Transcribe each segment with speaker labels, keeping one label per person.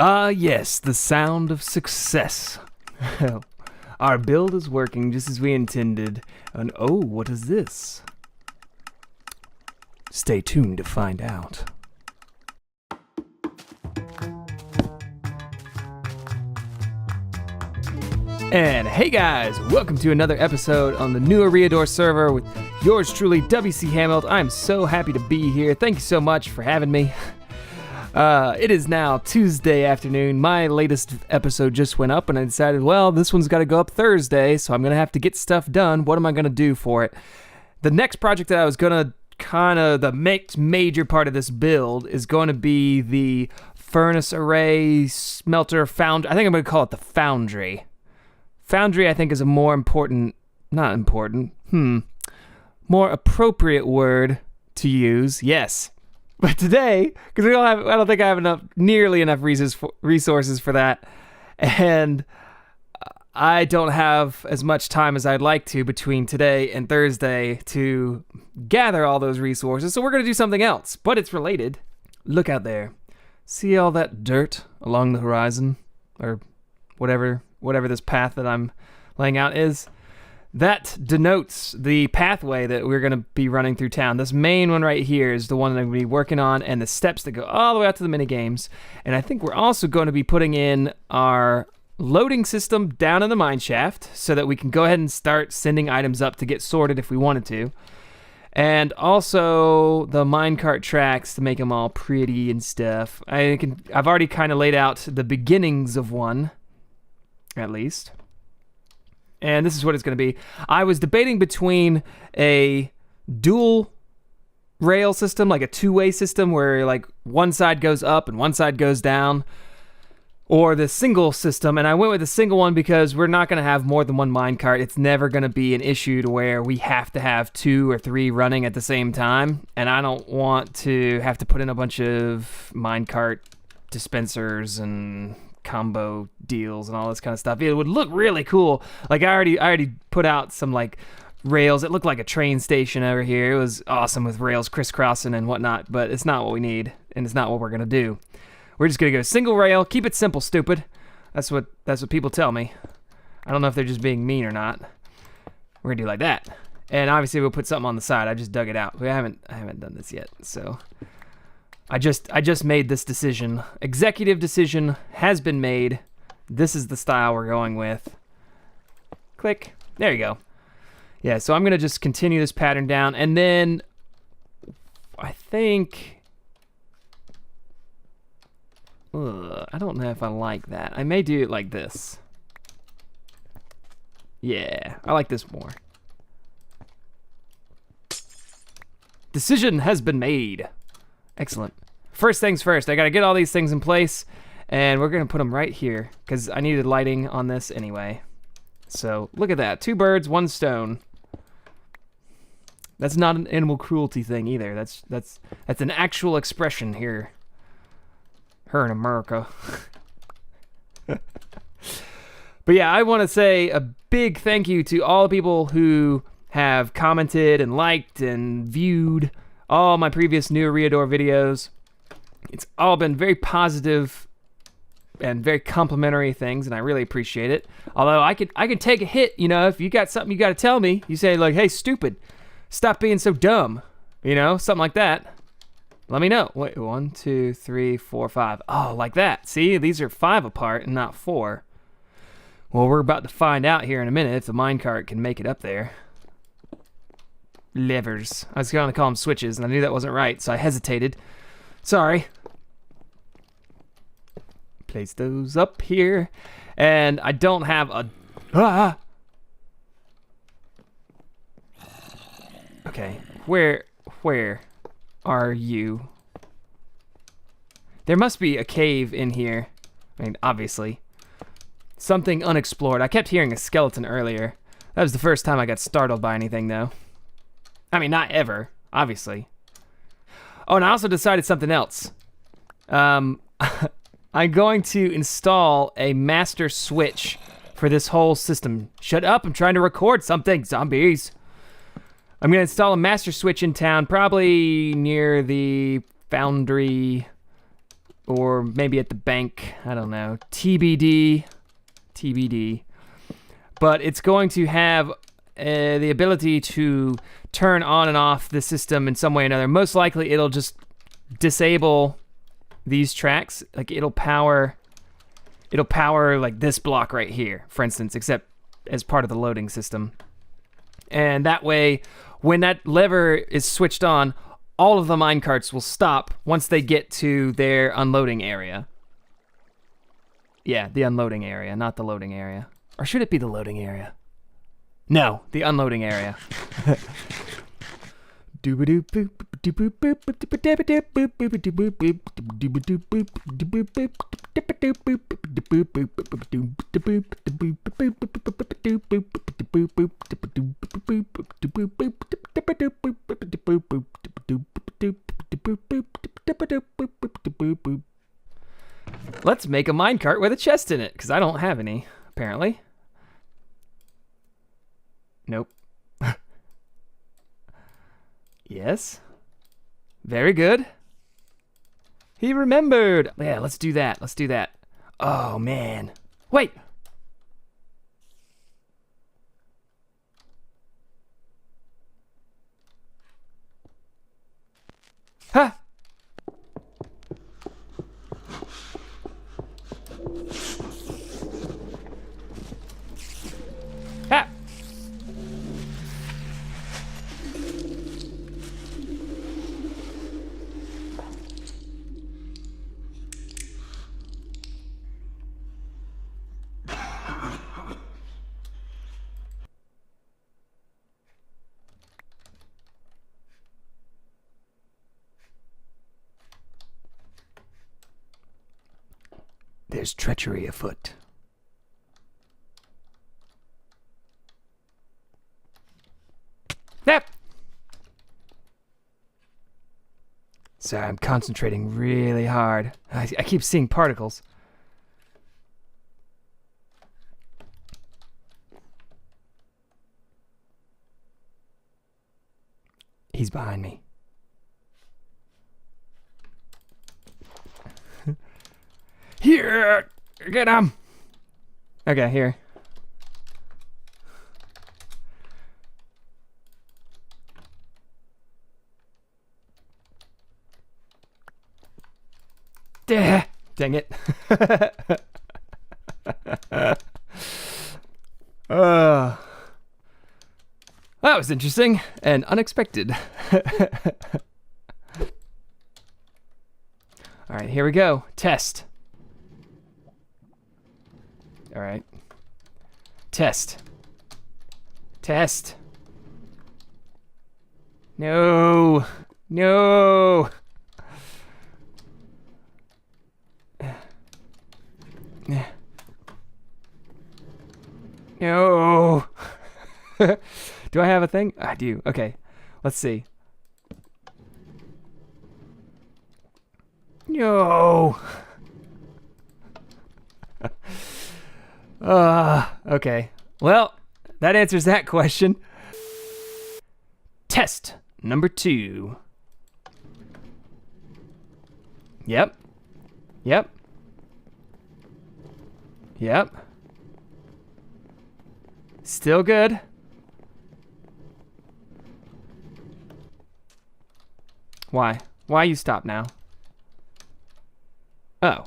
Speaker 1: Ah, yes, the sound of success. Our build is working just as we intended. And oh, what is this? Stay tuned to find out. And hey guys, welcome to another episode on the new Eriador server with yours truly, WC Hamill. I'm so happy to be here. Thank you so much for having me. It is now Tuesday afternoon. My latest episode just went up and I decided, well, this one's got to go up Thursday, so I'm going to have to get stuff done. What am I going to do for it? The next project that I was going to the major part of this build is going to be the furnace array smelter foundry. I think I'm going to call it the foundry. Foundry, I think, is a more more appropriate word to use. Yes. But today, because I don't think I have nearly enough resources for that, and I don't have as much time as I'd like to between today and Thursday to gather all those resources, so we're going to do something else, but it's related. Look out there. See all that dirt along the horizon? Or whatever this path that I'm laying out is? That denotes the pathway that we're going to be running through town. This main one right here is the one that I'm going to be working on, and the steps that go all the way out to the mini games. And I think we're also going to be putting in our loading system down in the mine shaft so that we can go ahead and start sending items up to get sorted if we wanted to. And also the minecart tracks to make them all pretty and stuff. I've already kind of laid out the beginnings of one, at least. And this is what it's going to be. I was debating between a dual rail system, like a two-way system where like one side goes up and one side goes down, or the single system. And I went with the single one because we're not going to have more than one minecart. It's never going to be an issue to where we have to have 2 or 3 running at the same time. And I don't want to have to put in a bunch of minecart dispensers and combo deals and all this kind of stuff. It would look really cool. Like I already put out some like rails. It looked like a train station over here. It was awesome with rails crisscrossing and whatnot, but it's not what we need, and it's not what we're gonna do. We're just gonna go single rail, keep it simple, stupid. That's what people tell me. I don't know if they're just being mean or not. We're gonna do like that. And obviously we'll put something on the side. I just dug it out. I haven't done this yet, so I just made this decision. Executive decision has been made. This is the style we're going with. Click. There you go. Yeah, so I'm going to just continue this pattern down. And then I think... I don't know if I like that. I may do it like this. Yeah, I like this more. Decision has been made. Excellent. First things first, I gotta get all these things in place, and we're gonna put them right here because I needed lighting on this anyway. So look at that, 2 birds, 1 stone. That's not an animal cruelty thing either. That's an actual expression here. Her in America. But yeah, I want to say a big thank you to all the people who have commented and liked and viewed all my previous new Eriador videos. It's all been very positive and very complimentary things, and I really appreciate it. Although I could take a hit, you know, if you got something you got to tell me. You say like, "Hey, stupid, stop being so dumb," you know, something like that. Let me know. Wait, 1, 2, 3, 4, 5. Oh, like that. See, these are 5 apart and not 4. Well, we're about to find out here in a minute if the minecart can make it up there. Levers. I was going to call them switches, and I knew that wasn't right, so I hesitated. Sorry. Place those up here. And I don't have a... Okay, where are you? There must be a cave in here. I mean, obviously. Something unexplored. I kept hearing a skeleton earlier. That was the first time I got startled by anything, though. I mean, not ever, obviously. Oh, and I also decided something else. I'm going to install a master switch for this whole system. Shut up, I'm trying to record something, zombies. I'm going to install a master switch in town, probably near the foundry or maybe at the bank. I don't know. TBD. TBD. But it's going to have the ability to turn on and off the system in some way or another. Most likely it'll just disable these tracks. Like it'll power like this block right here, for instance, except as part of the loading system. And that way, when that lever is switched on, all of the minecarts will stop once they get to their unloading area. Yeah, the unloading area, not the loading area. Or should it be the loading area? No, the unloading area. Let's make a minecart with a chest in it, because I don't have any, apparently. Nope. Yes. Very good. He remembered. Yeah, let's do that. Let's do that. Oh, man. Wait. Huh. Ah. There's treachery afoot. Yep. Sorry, I'm concentrating really hard. I keep seeing particles. He's behind me. Here! Get him! Okay, here. Dang it. That was interesting and unexpected. All right, here we go. Test. All right. Test. Test. No. No. No. Do I have a thing? I do. Okay. Let's see. No. Okay. Well, that answers that question. Test number 2. Yep. Yep. Yep. Still good. Why? Why you stop now? Oh.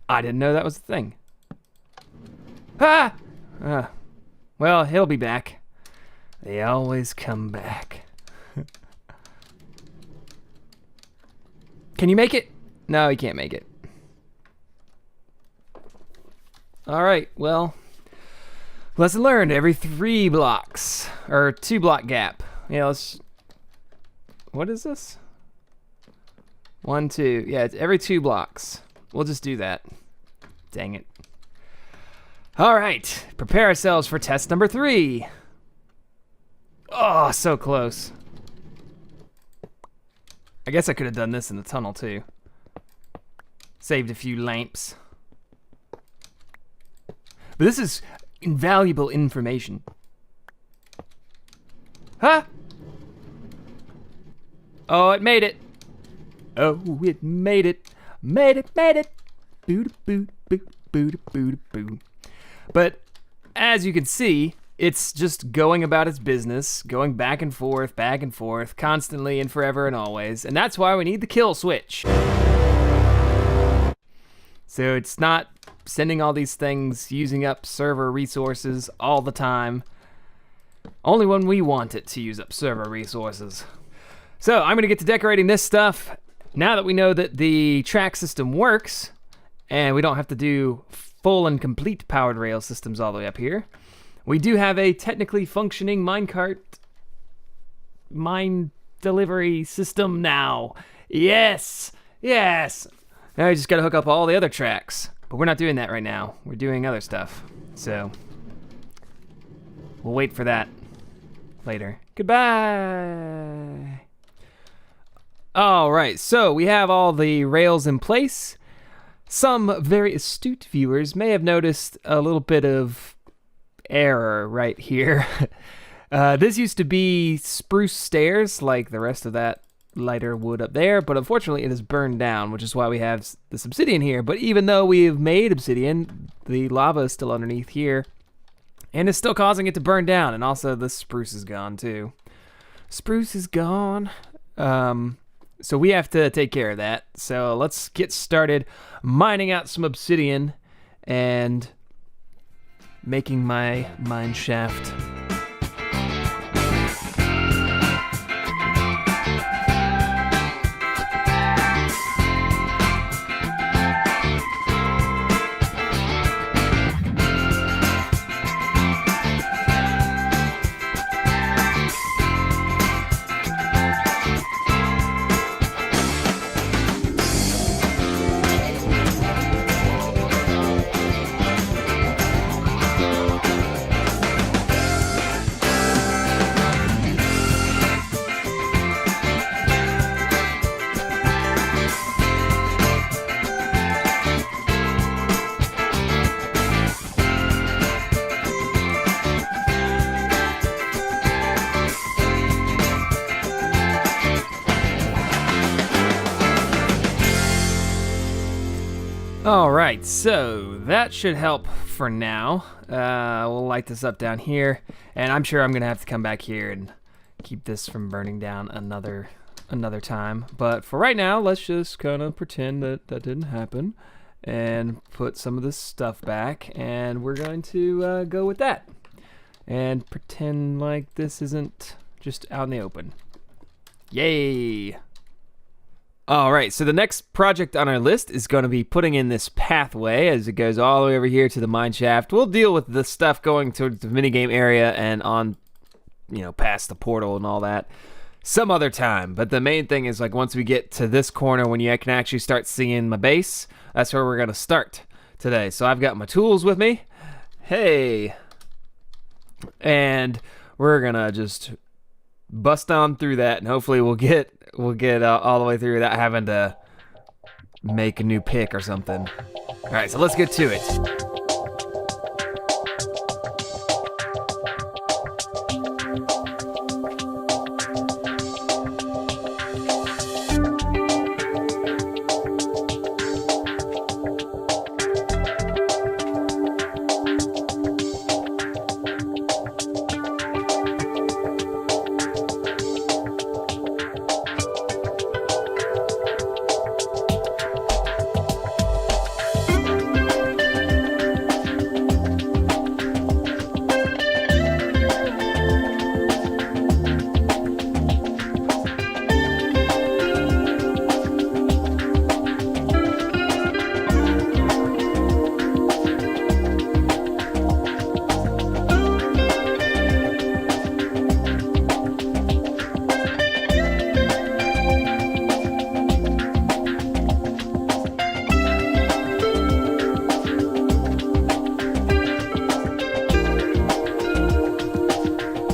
Speaker 1: I didn't know that was a thing. Ah! Well, he'll be back. They always come back. Can you make it? No, he can't make it. All right, well, lesson learned. Every 3 blocks, or 2 block gap. Yeah, let's, what is this? 1, 2, yeah, it's every 2 blocks. We'll just do that. Dang it. All right, prepare ourselves for test number 3. Oh, so close. I guess I could have done this in the tunnel too. Saved a few lamps. But this is invaluable information. Huh? Oh, it made it. Oh, it made it. Made it, made it. Boot, boot, boot, boot, boot, boot. But as you can see, it's just going about its business, going back and forth, constantly and forever and always. And that's why we need the kill switch. So it's not sending all these things, using up server resources all the time. Only when we want it to use up server resources. So I'm gonna get to decorating this stuff. Now that we know that the track system works, and we don't have to do full and complete powered rail systems all the way up here, we do have a technically functioning minecart mine delivery system now. Yes, yes. Now we just gotta hook up all the other tracks, but we're not doing that right now. We're doing other stuff, so we'll wait for that later. Goodbye. All right, so we have all the rails in place. Some very astute viewers may have noticed a little bit of error right here. This used to be spruce stairs like the rest of that lighter wood up there, but unfortunately it is burned down, which is why we have this obsidian here. But even though we've made obsidian, the lava is still underneath here, and it's still causing it to burn down, and also the spruce is gone too. Spruce is gone. So we have to take care of that. So let's get started mining out some obsidian and making my mine shaft. All right, so that should help for now. We'll light this up down here, and I'm sure I'm gonna have to come back here and keep this from burning down another time. But for right now, let's just kind of pretend that that didn't happen and put some of this stuff back, and we're going to go with that and pretend like this isn't just out in the open. Yay! All right, so the next project on our list is going to be putting in this pathway as it goes all the way over here to the mine shaft. We'll deal with the stuff going towards the minigame area and on, past the portal and all that some other time. But the main thing is, like, once we get to this corner, when you can actually start seeing my base, that's where we're going to start today. So I've got my tools with me. Hey. And we're going to just bust on through that, and hopefully we'll get all the way through without having to make a new pick or something. All right, so let's get to it.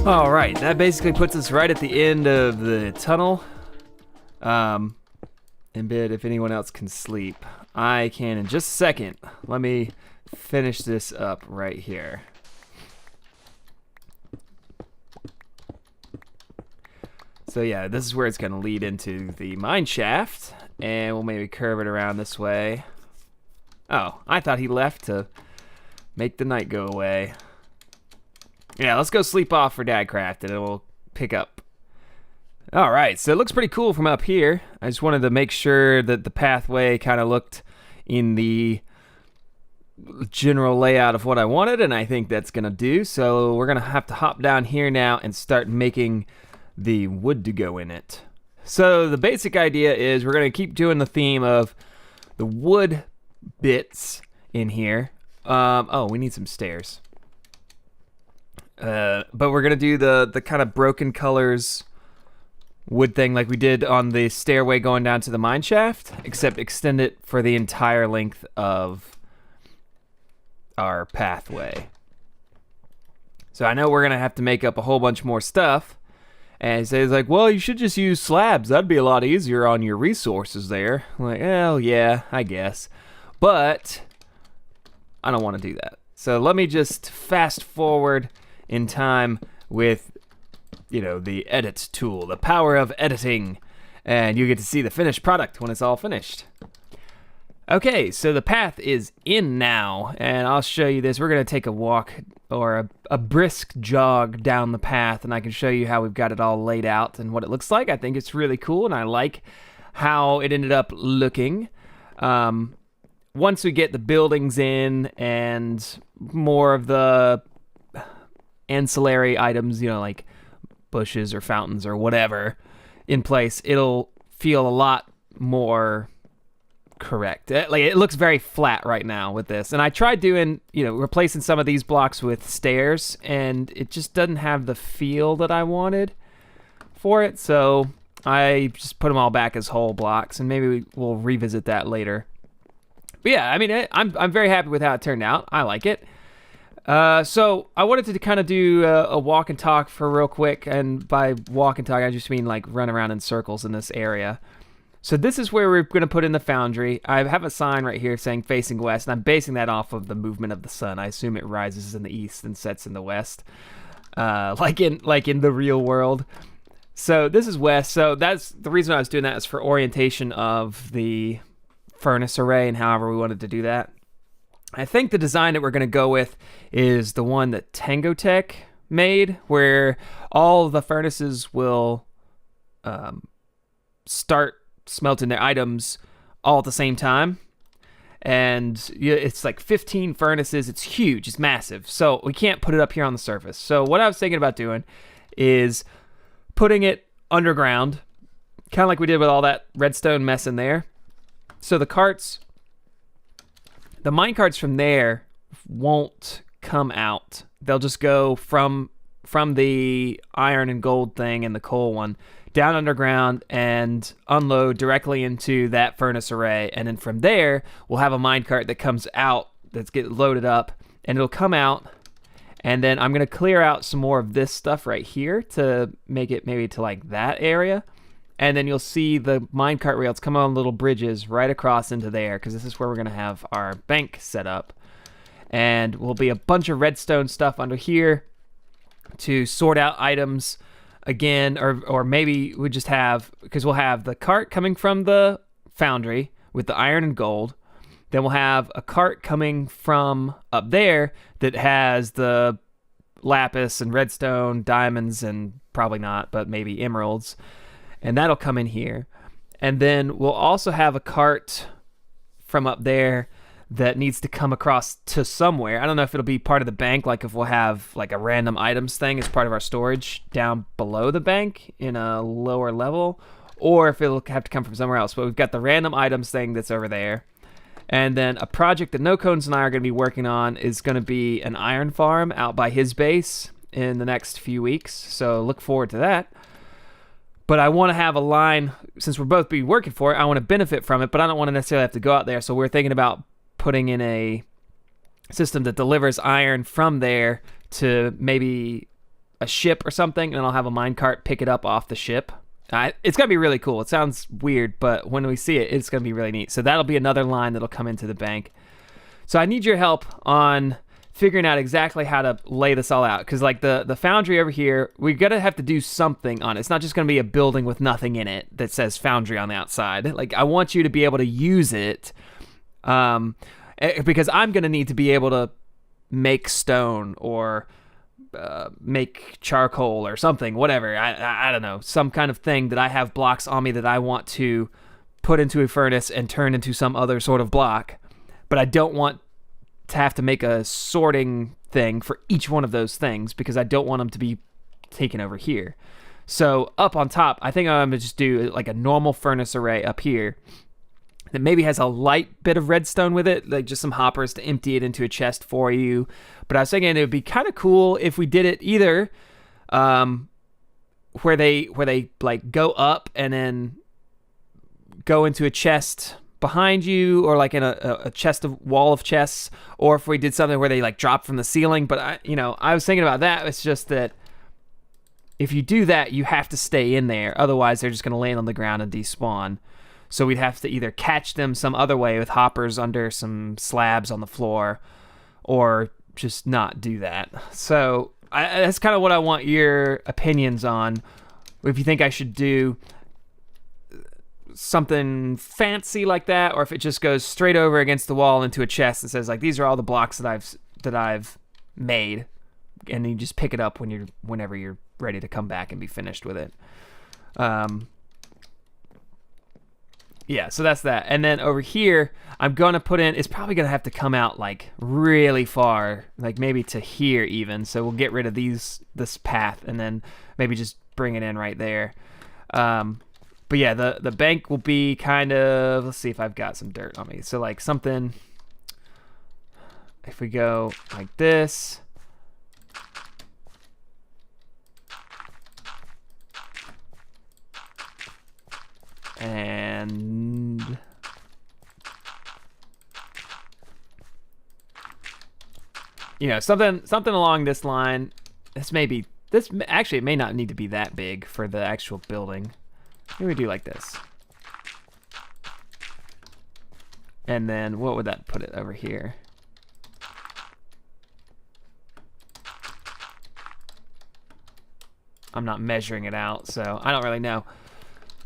Speaker 1: All right, that basically puts us right at the end of the tunnel. In bed, if anyone else can sleep, I can in just a second. Let me finish this up right here. So yeah, this is where it's going to lead into the mine shaft, and we'll maybe curve it around this way. Oh, I thought he left to make the night go away. Yeah, let's go sleep off for Dadcraft, and it will pick up. All right, so it looks pretty cool from up here. I just wanted to make sure that the pathway kind of looked in the general layout of what I wanted, and I think that's going to do. So we're going to have to hop down here now and start making the wood to go in it. So the basic idea is we're going to keep doing the theme of the wood bits in here. Oh, we need some stairs. But we're going to do the kind of broken colors wood thing like we did on the stairway going down to the mine shaft, except extend it for the entire length of our pathway. So I know we're going to have to make up a whole bunch more stuff. And he says like, well, you should just use slabs. That'd be a lot easier on your resources there. I'm like, well, yeah, I guess. But I don't want to do that. So let me just fast forward in time with, you know, the edit tool, the power of editing, and you get to see the finished product when it's all finished. Okay, so the path is in now, and I'll show you this. We're going to take a walk or a brisk jog down the path, and I can show you how we've got it all laid out and what it looks like. I think it's really cool, and I like how it ended up looking. Once we get the buildings in and more of the ancillary items, you know, like bushes or fountains or whatever in place, it'll feel a lot more correct. Like, it looks very flat right now with this, and I tried doing, you know, replacing some of these blocks with stairs, and it just doesn't have the feel that I wanted for it, so I just put them all back as whole blocks, and maybe we'll revisit that later. But yeah, I mean, I'm very happy with how it turned out. I like it. So I wanted to kind of do a walk and talk for real quick, and by walk and talk I just mean like run around in circles in this area. So this is where we're going to put in the foundry. I have a sign right here saying facing west, and I'm basing that off of the movement of the sun. I assume it rises in the east and sets in the west, like in the real world. So this is west. So that's the reason I was doing that, is for orientation of the furnace array and however we wanted to do that. I think the design that we're going to go with is the one that Tango Tech made, where all the furnaces will start smelting their items all at the same time. And it's like 15 furnaces. It's huge. It's massive. So we can't put it up here on the surface. So what I was thinking about doing is putting it underground, kind of like we did with all that redstone mess in there. So the mine carts from there won't come out. They'll just go from the iron and gold thing and the coal one down underground and unload directly into that furnace array. And then from there, we'll have a mine cart that comes out, that's get loaded up, and it'll come out. And then I'm going to clear out some more of this stuff right here to make it maybe to like that area. And then you'll see the minecart rails come on little bridges right across into there, because this is where we're going to have our bank set up. And will be a bunch of redstone stuff under here to sort out items again, or maybe we just have, because we'll have the cart coming from the foundry with the iron and gold. Then we'll have a cart coming from up there that has the lapis and redstone, diamonds, and probably not, but maybe emeralds. And that'll come in here. And then we'll also have a cart from up there that needs to come across to somewhere. I don't know if it'll be part of the bank, like if we'll have like a random items thing as part of our storage down below the bank in a lower level, or if it'll have to come from somewhere else. But we've got the random items thing that's over there. And then a project that No Cones and I are going to be working on is going to be an iron farm out by his base in the next few weeks. So look forward to that. But I want to have a line, since we'll both be working for it, I want to benefit from it, but I don't want to necessarily have to go out there. So we're thinking about putting in a system that delivers iron from there to maybe a ship or something, and then I'll have a minecart pick it up off the ship. It's going to be really cool. It sounds weird, but when we see it, it's going to be really neat. So that'll be another line that'll come into the bank. So I need your help on figuring out exactly how to lay this all out. Because like the foundry over here, we're going to have to do something on it. It's not just going to be a building with nothing in it that says foundry on the outside. Like I want you to be able to use it because I'm going to need to be able to make stone or make charcoal or something, whatever. I don't know. Some kind of thing that I have blocks on me that I want to put into a furnace and turn into some other sort of block. But I don't want to have to make a sorting thing for each one of those things because I don't want them to be taken over here. So up on top, I think I'm going to just do like a normal furnace array up here that maybe has a light bit of redstone with it, like just some hoppers to empty it into a chest for you. But I was thinking it would be kind of cool if we did it either where they like go up and then go into a chest behind you, or like in a chest of wall of chests, or if we did something where they like drop from the ceiling. But I was thinking about that. It's just that if you do that, you have to stay in there. Otherwise, they're just going to land on the ground and despawn. So we'd have to either catch them some other way with hoppers under some slabs on the floor, or just not do that. So that's kind of what I want your opinions on. If you think I should do something fancy like that, or if it just goes straight over against the wall into a chest and says like, these are all the blocks that I've made, and you just pick it up whenever you're ready to come back and be finished with it. Yeah, so that's that. And then over here, I'm going to put in, it's probably going to have to come out like really far, like maybe to here even. So we'll get rid of this path and then maybe just bring it in right there. But yeah, the bank will be kind of, let's see if I've got some dirt on me. So like something, if we go like this. And something along this line. This actually, it may not need to be that big for the actual building. Maybe we do like this. And then what would that put it over here? I'm not measuring it out, so I don't really know.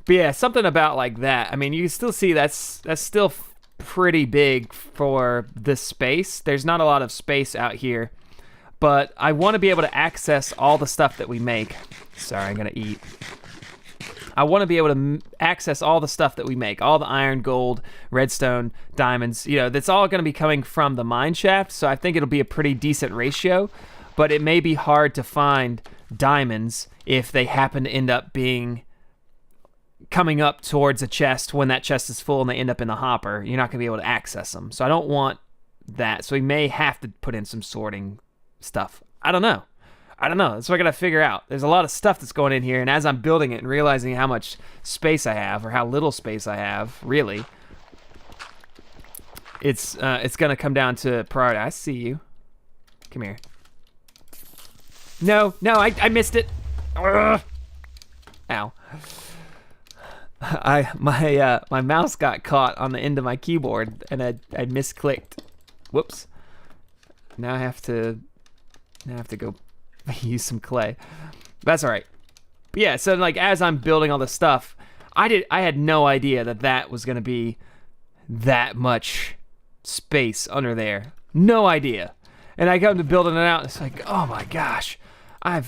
Speaker 1: But yeah, something about like that. I mean, you can still see that's still pretty big for this space. There's not a lot of space out here, but I want to be able to access all the stuff that we make. Sorry, I'm gonna eat. I want to be able to access all the stuff that we make, all the iron, gold, redstone, diamonds. That's all going to be coming from the mine shaft, so I think it'll be a pretty decent ratio, but it may be hard to find diamonds if they happen to end up coming up towards a chest when that chest is full and they end up in the hopper. You're not going to be able to access them, so I don't want that. So we may have to put in some sorting stuff. I don't know. That's what I gotta figure out. There's a lot of stuff that's going in here, and as I'm building it and realizing how much space I have, or how little space I have, really, it's gonna come down to priority. I see you. Come here. No, I missed it. Ugh. Ow. My mouse got caught on the end of my keyboard, and I misclicked. Whoops. Now I have to go use some clay. That's all right. But yeah, so like as I'm building all this stuff, I had no idea that was gonna be that much space under there. No idea. And I come to building it out, and it's like, oh my gosh. I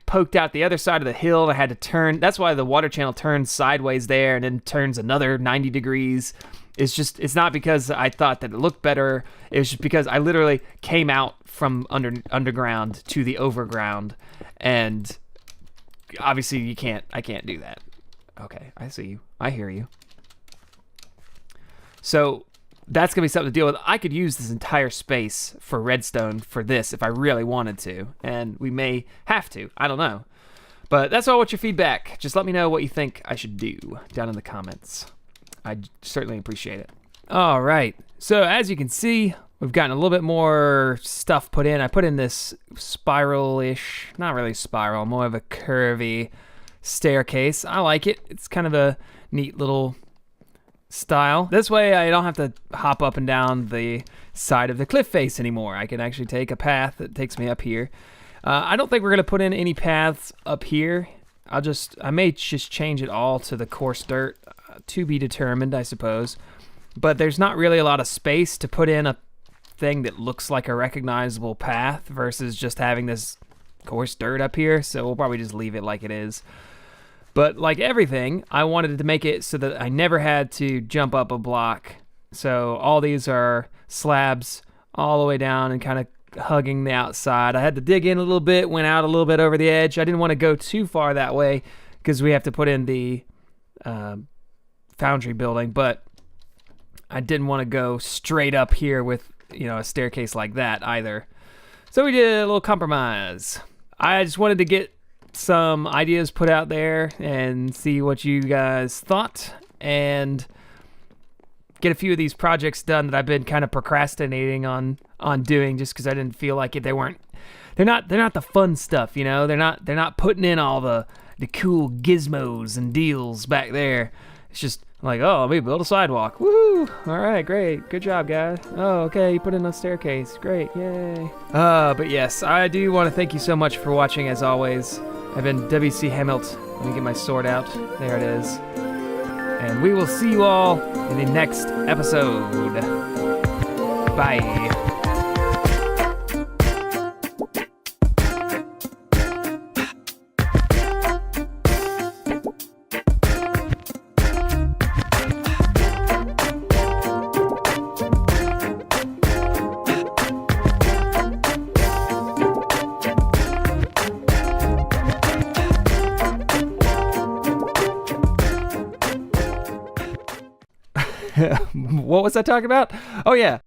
Speaker 1: poked out the other side of the hill, and I had to turn. That's why the water channel turns sideways there and then turns another 90 degrees. It's not because I thought that it looked better. It was just because I literally came out from underground to the overground, and obviously I can't do that. Okay, I see you. I hear you. So that's gonna be something to deal with. I could use this entire space for redstone for this if I really wanted to, and we may have to. I don't know. But that's all. What's your feedback? Just let me know what you think I should do down in the comments. I'd certainly appreciate it. All right. So as you can see, we've gotten a little bit more stuff put in. I put in this spiral-ish, not really spiral, more of a curvy staircase. I like it. It's kind of a neat little style. This way I don't have to hop up and down the side of the cliff face anymore. I can actually take a path that takes me up here. I don't think we're going to put in any paths up here. I may just change it all to the coarse dirt, to be determined, I suppose. But there's not really a lot of space to put in a thing that looks like a recognizable path versus just having this coarse dirt up here, so we'll probably just leave it like it is. But like everything, I wanted to make it so that I never had to jump up a block. So all these are slabs all the way down and kind of hugging the outside. I had to dig in a little bit, went out a little bit over the edge. I didn't want to go too far that way because we have to put in the foundry building, but I didn't want to go straight up here with, a staircase like that either. So we did a little compromise. I just wanted to get some ideas put out there and see what you guys thought and get a few of these projects done that I've been kind of procrastinating on doing just because I didn't feel like it. They're not the fun stuff, They're not putting in all the cool gizmos and deals back there. It's just like, oh, let me build a sidewalk. Woo! All right, great. Good job, guys. Oh, okay, you put in a staircase. Great, yay. But yes, I do want to thank you so much for watching, as always. I've been WC Hamilton. Let me get my sword out. There it is. And we will see you all in the next episode. Bye. What was I talking about? Oh, yeah.